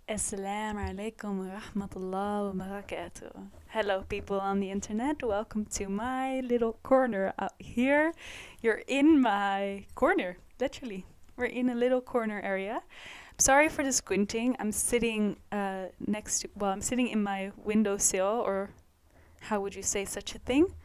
Assalamu alaikum wa rahmatullah wa barakatuh. Hello, people on the internet. Welcome to my little corner out here. You're in my corner, literally. We're in a little corner area. Sorry for the squinting. I'm sitting I'm sitting in my windowsill, or how would you say such a thing?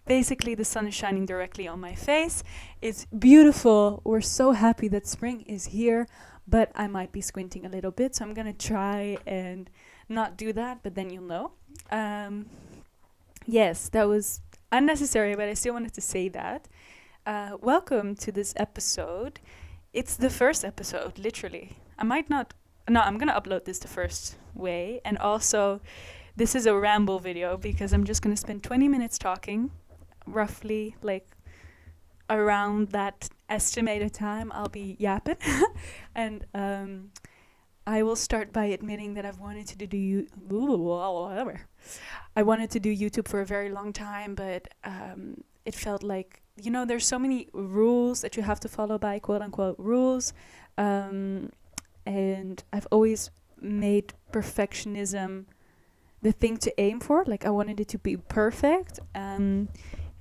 Basically, the sun is shining directly on my face. It's beautiful. We're so happy that spring is here, but I might be squinting a little bit, so I'm gonna try and not do that, but then you'll know. Um, yes, that was unnecessary, but I still wanted to say that. Welcome to this episode. It's the first episode, literally. I might not. No, I'm gonna upload this the first way, and also, this is a ramble video because I'm just gonna spend 20 minutes talking, roughly like around that estimated time I'll be yapping. And I will start by admitting that I've wanted to do whatever. I wanted to do YouTube for a very long time, but it felt like, there's so many rules that you have to follow by, quote unquote rules. And I've always made perfectionism the thing to aim for. Like, I wanted it to be perfect.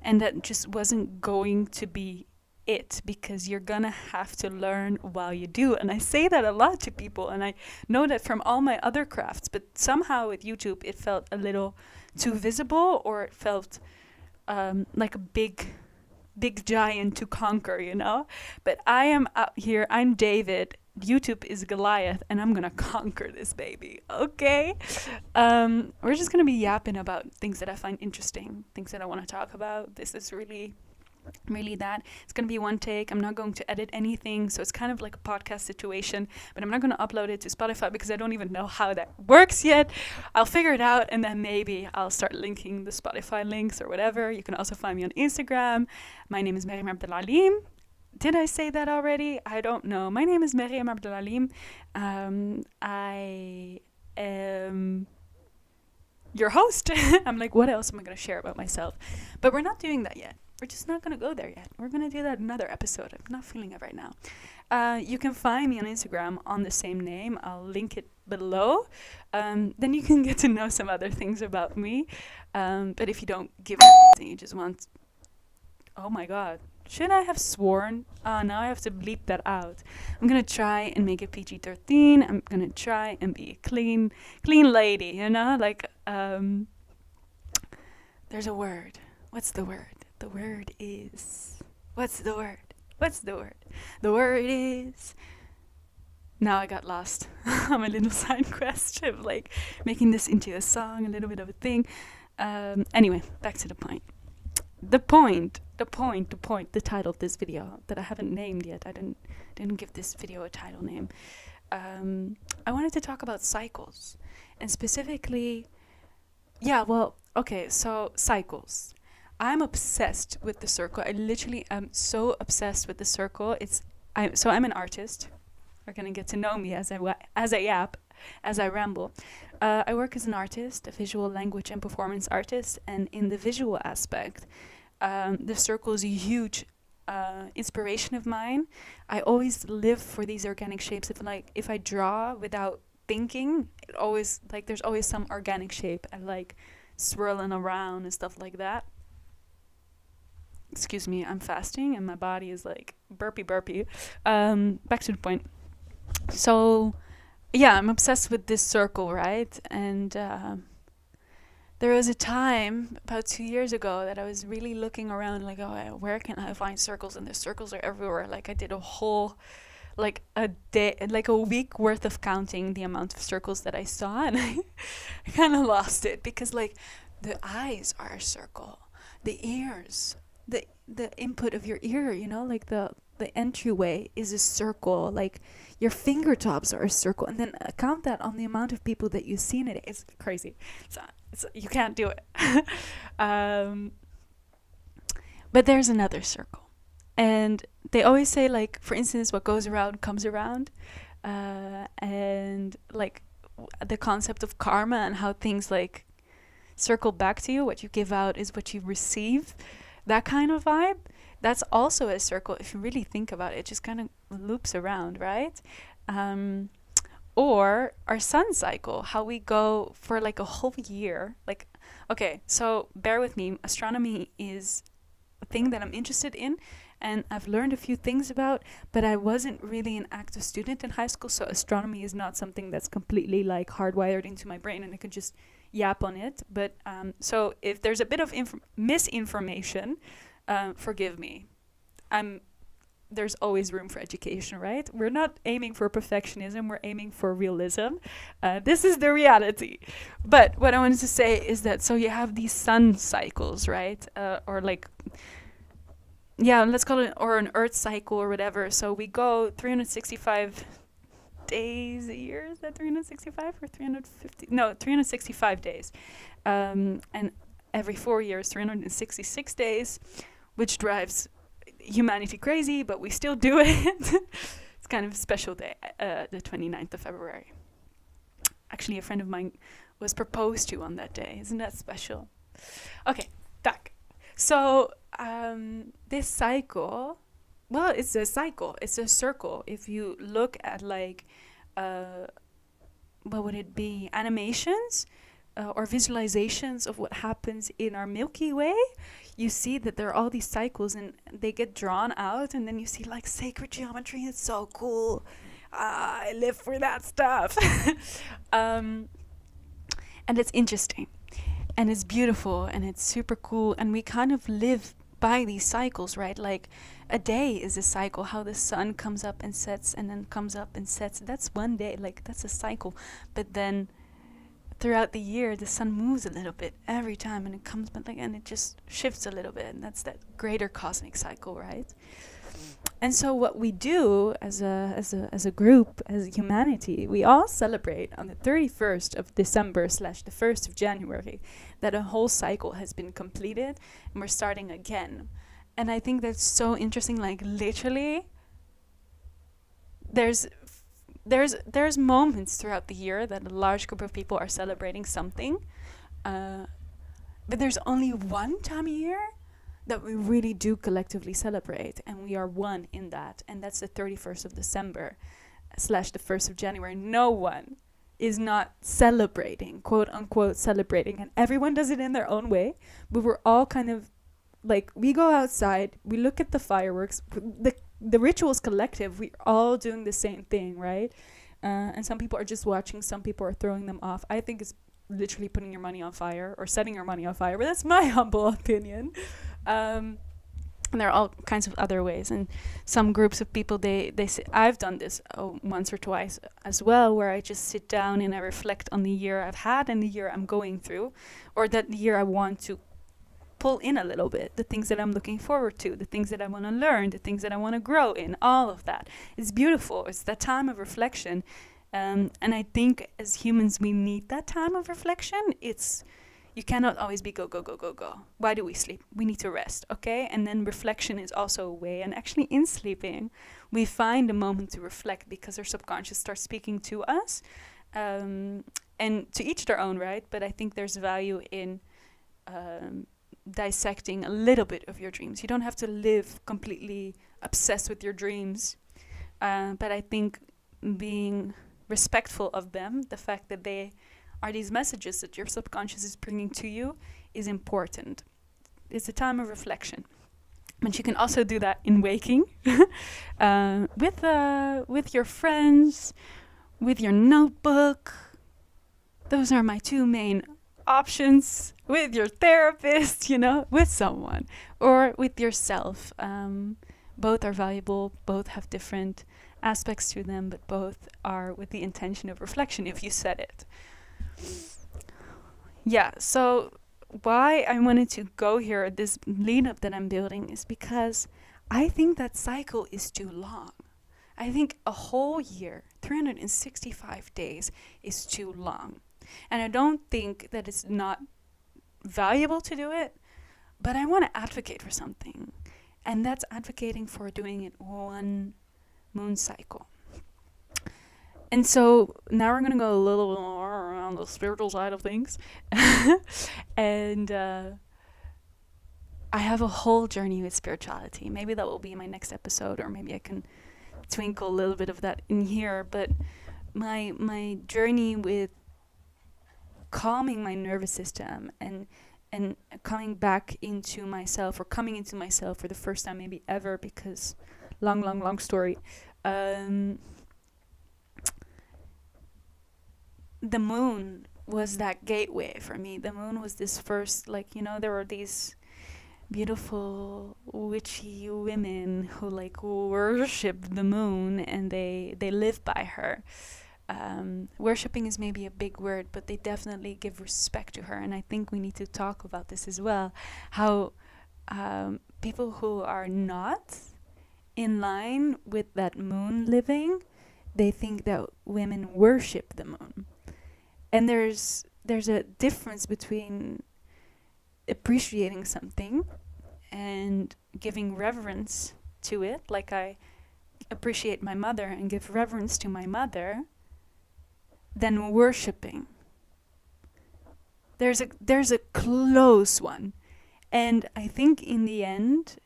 And that just wasn't going to be it, because you're gonna have to learn while you do. And I say that a lot to people, and I know that from all my other crafts, but somehow with YouTube it felt a little too visible, or it felt like a big giant to conquer. But I am out here, I'm David, YouTube is Goliath, and I'm gonna conquer this baby, okay? We're just gonna be yapping about things that I find interesting, things that I want to talk about. This is really that. It's gonna be one take. I'm not going to edit anything, so it's kind of like a podcast situation, but I'm not gonna upload it to Spotify because I don't even know how that works yet. I'll figure it out, and then maybe I'll start linking the Spotify links or whatever. You can also find me on Instagram. My name is Mariam Abdelalim. Did I say that already? I don't know. My name is Mariam Abdelalim. I am your host. I'm like, what else am I going to share about myself? But we're not doing that yet. We're just not going to go there yet. We're going to do that another episode. I'm not feeling it right now. You can find me on Instagram on the same name. I'll link it below. Then you can get to know some other things about me. But if you don't give a you just want... Oh my God. Should I have sworn? Now I have to bleep that out. I'm gonna try and make it PG-13. I'm gonna try and be a clean lady, Like, there's a word. What's the word? The word is... What's the word? The word is... Now I got lost on my little side quest of, like, making this into a song, a little bit of a thing. Anyway, back to the point. The title of this video that I haven't named yet. I didn't give this video a title name. I wanted to talk about cycles, and specifically, so cycles. I'm obsessed with the circle. I literally am so obsessed with the circle. I'm an artist. You're gonna get to know me as I yap, as I ramble. I work as an artist, a visual language and performance artist, and in the visual aspect, the circle is a huge inspiration of mine. I always live for these organic shapes. If I draw without thinking, there's always some organic shape. I like swirling around and stuff like that. Excuse me, I'm fasting and my body is like burpee. Back to the point. So, yeah, I'm obsessed with this circle, right? And there was a time about 2 years ago that I was really looking around, like, oh, where can I find circles? And the circles are everywhere. Like, I did a whole, like a week worth of counting the amount of circles that I saw, and I kind of lost it, because, like, the eyes are a circle, the ears, the input of your ear, like the entryway is a circle, like your fingertops are a circle, and then count that on the amount of people that you've seen it. It's crazy. You can't do it. But there's another circle, and they always say, like, for instance, what goes around comes around, and like the concept of karma and how things like circle back to you. What you give out is what you receive. That kind of vibe. That's also a circle. If you really think about it, it just kind of loops around, right? or our sun cycle, how we go for like a whole year. Like, okay, so bear with me. Astronomy is a thing that I'm interested in and I've learned a few things about, but I wasn't really an active student in high school, so astronomy is not something that's completely like hardwired into my brain and I could just yap on it. But so if there's a bit of misinformation, forgive me. There's always room for education, right? We're not aiming for perfectionism, we're aiming for realism. This is the reality. But what I wanted to say is that, so you have these sun cycles, right? Or like, yeah, let's call it, or an earth cycle or whatever. So we go 365 days a year. Is that 365 or 350? No, 365 days. And every 4 years, 366 days, which drives humanity crazy, but we still do it. It's kind of a special day, the 29th of February. Actually, a friend of mine was proposed to on that day. Isn't that special? Okay, back. So this cycle, well, it's a cycle. It's a circle. If you look at like, what would it be? Animations or visualizations of what happens in our Milky Way, you see that there are all these cycles and they get drawn out, and then you see like sacred geometry. It's so cool. I live for that stuff. And it's interesting and it's beautiful and it's super cool, and we kind of live by these cycles, right? Like a day is a cycle, how the sun comes up and sets and then comes up and sets. That's one day, like that's a cycle. But then throughout the year, the sun moves a little bit every time, and it comes back, and it just shifts a little bit, and that's that greater cosmic cycle, right? And so what we do as a group, as humanity, we all celebrate on the 31st of December / the 1st of January that a whole cycle has been completed and we're starting again. And I think that's so interesting. Like literally, there's moments throughout the year that a large group of people are celebrating something, but there's only one time a year that we really do collectively celebrate, and we are one in that, and that's the 31st of December / the 1st of January. No one is not celebrating, quote unquote celebrating, and everyone does it in their own way, but we're all kind of like, we go outside, we look at the fireworks, the ritual is collective, we're all doing the same thing, right? And some people are just watching, some people are throwing them off. I think it's literally putting your money on fire or setting your money on fire, but that's my humble opinion. And there are all kinds of other ways, and some groups of people, they say, I've done this once or twice as well, where I just sit down and I reflect on the year I've had and the year I'm going through, or that the year I want to pull in a little bit, the things that I'm looking forward to, the things that I want to learn, the things that I want to grow in, all of that. It's beautiful. It's that time of reflection. And I think as humans, we need that time of reflection. You cannot always be go, go, go, go, go. Why do we sleep? We need to rest, okay? And then reflection is also a way. And actually in sleeping, we find a moment to reflect because our subconscious starts speaking to us. And to each their own, right? But I think there's value in dissecting a little bit of your dreams. You don't have to live completely obsessed with your dreams. But I think being respectful of them, the fact that they are these messages that your subconscious is bringing to you, is important. It's a time of reflection. But you can also do that in waking, with your friends, with your notebook. Those are my two main options. With your therapist, with someone, or with yourself. Both are valuable, both have different aspects to them, but both are with the intention of reflection if you set it. Yeah, so why I wanted to go here, this lead up that I'm building, is because I think that cycle is too long. I think a whole year, 365 days, is too long. And I don't think that it's not valuable to do it, but I want to advocate for something. And that's advocating for doing it one moon cycle. And so now we're going to go a little more around the spiritual side of things. And I have a whole journey with spirituality. Maybe that will be my next episode, or maybe I can twinkle a little bit of that in here. But my journey with calming my nervous system and coming back into myself, or coming into myself for the first time maybe ever, because long story. The moon was that gateway for me. The moon was this first, like, there were these beautiful witchy women who like worship the moon, and they live by her. Worshipping is maybe a big word, but they definitely give respect to her, and I think we need to talk about this as well. How people who are not in line with that moon living, they think that women worship the moon. And there's a difference between appreciating something and giving reverence to it, like I appreciate my mother and give reverence to my mother, than worshipping. There's a close one, and I think in the end,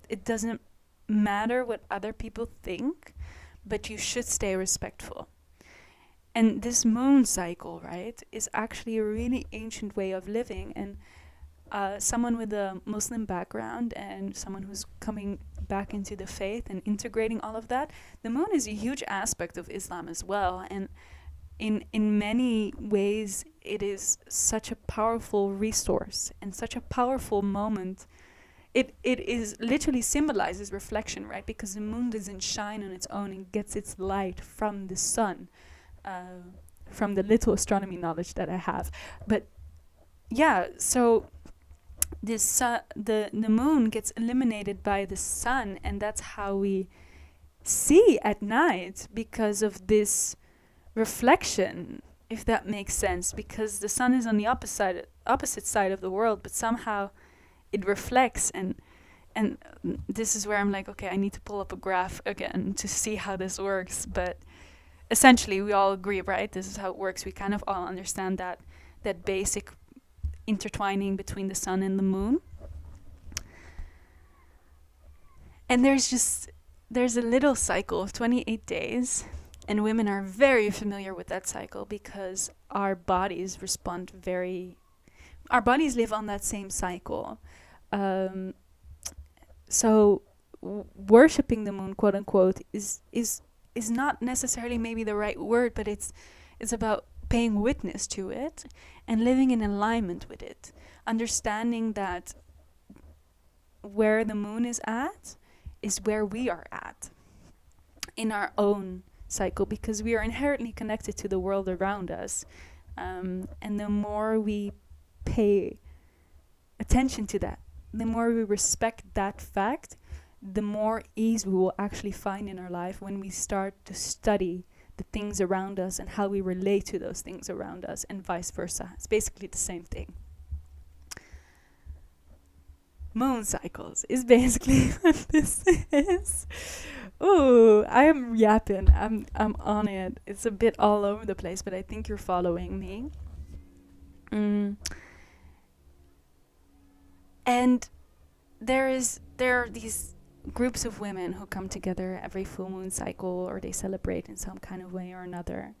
it doesn't matter what other people think, but you should stay respectful. And this moon cycle, right, is actually a really ancient way of living. And someone with a Muslim background and someone who's coming back into the faith and integrating all of that, the moon is a huge aspect of Islam as well. And in many ways, it is such a powerful resource and such a powerful moment. It is literally symbolizes reflection, right? Because the moon doesn't shine on its own and gets its light from the sun. From the little astronomy knowledge that I have. But yeah, so this the moon gets illuminated by the sun, and that's how we see at night, because of this reflection, if that makes sense, because the sun is on the opposite side of the world, but somehow it reflects. And this is where I'm like, okay, I need to pull up a graph again to see how this works. But essentially, we all agree, right? This is how it works. We kind of all understand that basic intertwining between the sun and the moon. And there's a little cycle of 28 days, and women are very familiar with that cycle because our bodies live on that same cycle. So worshipping the moon, quote unquote, is not necessarily maybe the right word, but it's about paying witness to it and living in alignment with it, understanding that where the moon is at is where we are at in our own cycle, because we are inherently connected to the world around us. And the more we pay attention to that, the more we respect that fact, the more ease we will actually find in our life when we start to study the things around us and how we relate to those things around us, and vice versa. It's basically the same thing. Moon cycles is basically what this is. Ooh, I am yapping. I'm on it. It's a bit all over the place, but I think you're following me. And there are these groups of women who come together every full moon cycle, or they celebrate in some kind of way or another.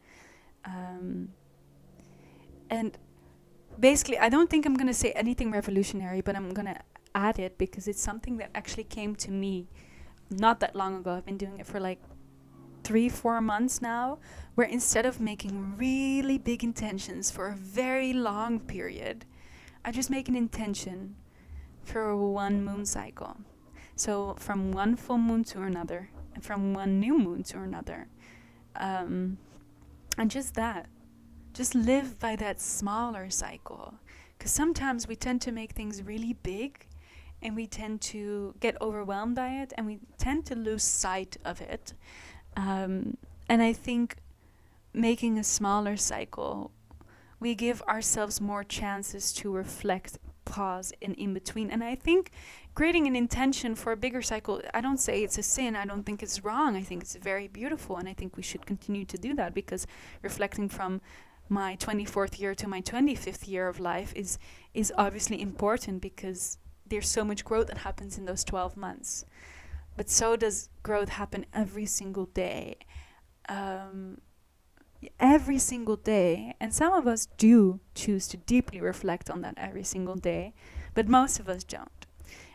And basically, I don't think I'm going to say anything revolutionary, but I'm going to add it because it's something that actually came to me not that long ago. I've been doing it for like 3-4 months now, where instead of making really big intentions for a very long period, I just make an intention for one moon cycle. So from one full moon to another, and from one new moon to another. And just that. Just live by that smaller cycle. Because sometimes we tend to make things really big, and we tend to get overwhelmed by it, and we tend to lose sight of it. And I think making a smaller cycle, we give ourselves more chances to reflect, pause, and in between. And I think creating an intention for a bigger cycle, I don't say it's a sin. I don't think it's wrong. I think it's very beautiful, and I think we should continue to do that, because reflecting from my 24th year to my 25th year of life is obviously important, because there's so much growth that happens in those 12 months. But so does growth happen every single day. every single day. And some of us do choose to deeply reflect on that every single day, but most of us don't.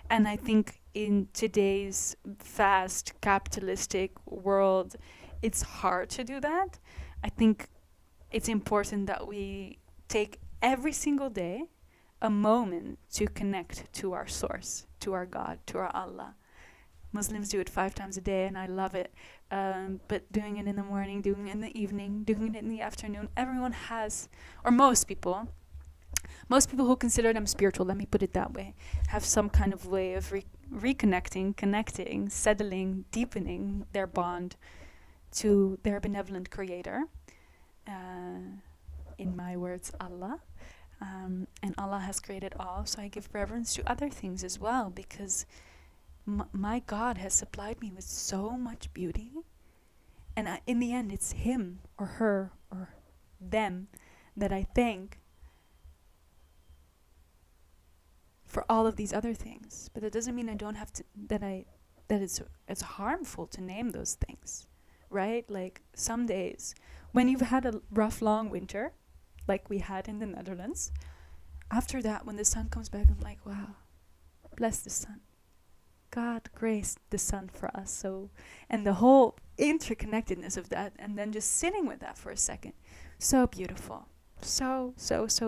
And I think in today's fast capitalistic world, it's hard to do that. I think it's important that we take every single day a moment to connect to our source, to our God, to our Allah. Muslims do it 5 times a day, and I love it. But doing it in the morning, doing it in the evening, doing it in the afternoon, everyone has, or most people who consider them spiritual, let me put it that way, have some kind of way of reconnecting, connecting, settling, deepening their bond to their benevolent creator. In my words, Allah. And Allah has created all, so I give reverence to other things as well, because my God has supplied me with so much beauty. And in the end, it's him or her or them that I thank for all of these other things. But that doesn't mean I don't have to, that it's harmful to name those things, right? Like some days when you've had a rough long winter, like we had in the Netherlands, after that, when the sun comes back, I'm like, wow, bless the sun. God graced the sun for us. So, and the whole interconnectedness of that, and then just sitting with that for a second. So beautiful. So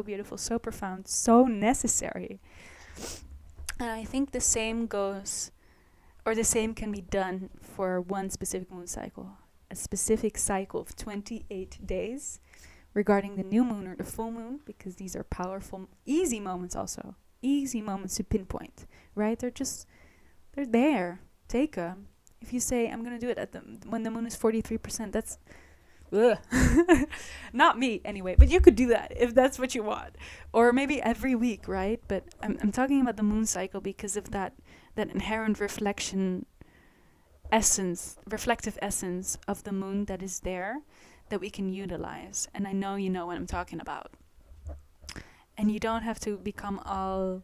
beautiful, so profound, so necessary. And I think the same goes, or the same can be done for one specific moon cycle. A specific cycle of 28 days regarding the new moon or the full moon, because these are powerful, easy moments also. Easy moments to pinpoint, right? They're there. Take them. If you say, I'm going to do it when the moon is 43%, that's not me anyway, but you could do that if that's what you want. Or maybe every week, right? But I'm talking about the moon cycle because of that inherent reflective essence of the moon that is there, that we can utilize. And I know you know what I'm talking about. And you don't have to become all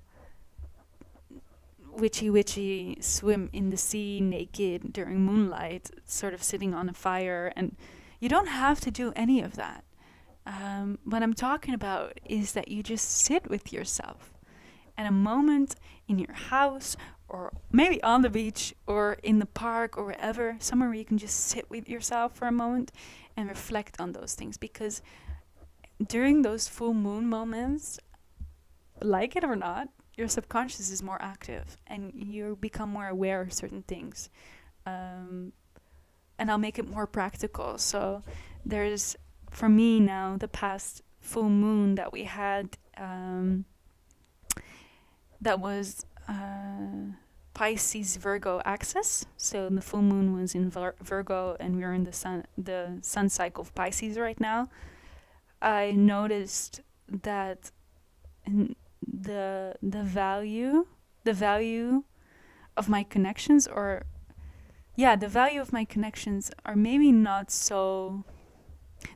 witchy, swim in the sea naked during moonlight, sort of sitting on a fire. And you don't have to do any of that. What I'm talking about is that you just sit with yourself at a moment in your house, or maybe on the beach, or in the park, or wherever, somewhere where you can just sit with yourself for a moment and reflect on those things. Because during those full moon moments, like it or not, your subconscious is more active and you become more aware of certain things. And I'll make it more practical. So there's, for me now, the past full moon that we had, that was Pisces Virgo axis. So the full moon was in Virgo, and we're in the sun cycle of Pisces right now. I noticed that the value of my connections, the value of my connections are maybe not so.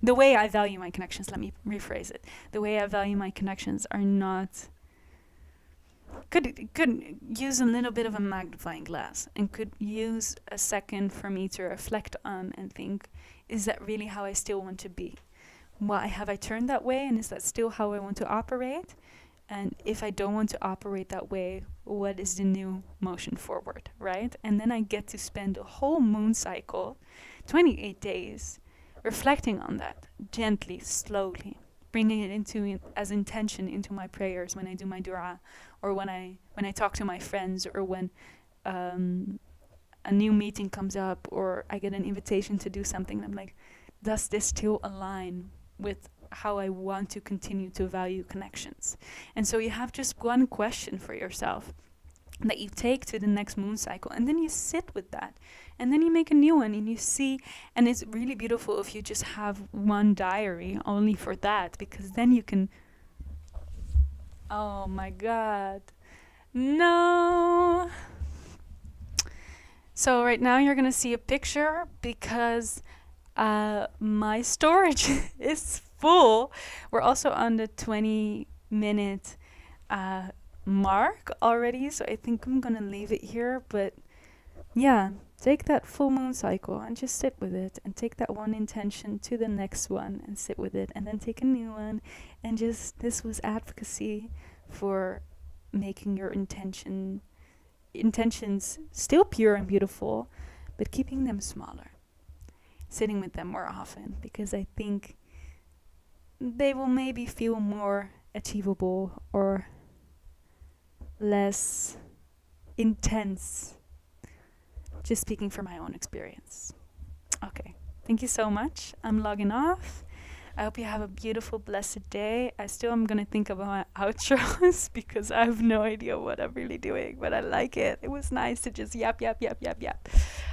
The way I value my connections, let me rephrase it. The way I value my connections are not. Could use a little bit of a magnifying glass and could use a second for me to reflect on and think, is that really how I still want to be? Why have I turned that way, and is that still how I want to operate? And if I don't want to operate that way, what is the new motion forward, right? And then I get to spend a whole moon cycle, 28 days, reflecting on that gently, slowly, bringing it as intention into my prayers when I do my dua, or when I talk to my friends, or when a new meeting comes up, or I get an invitation to do something. I'm like, does this still align with how I want to continue to value connections? And so you have just one question for yourself that you take to the next moon cycle, and then you sit with that, and then you make a new one, and you see. And it's really beautiful if you just have one diary only for that, because then you can, oh my god, no. So right now you're gonna see a picture, because my storage is full. We're also on the 20-minute mark already, so I think I'm gonna leave it here. But yeah, Take that full moon cycle and just sit with it, and take that one intention to the next one and sit with it, and then take a new one. And just, this was advocacy for making your intentions still pure and beautiful, but keeping them smaller. Sitting with them more often, because I think they will maybe feel more achievable or less intense. Just speaking from my own experience. Okay, thank you so much. I'm logging off. I hope you have a beautiful, blessed day. I still am going to think about my outros because I have no idea what I'm really doing, but I like it. It was nice to just yap.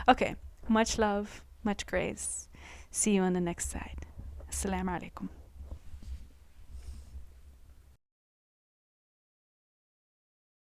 Okay, much love, much grace. See you on the next side. Assalamu alaikum.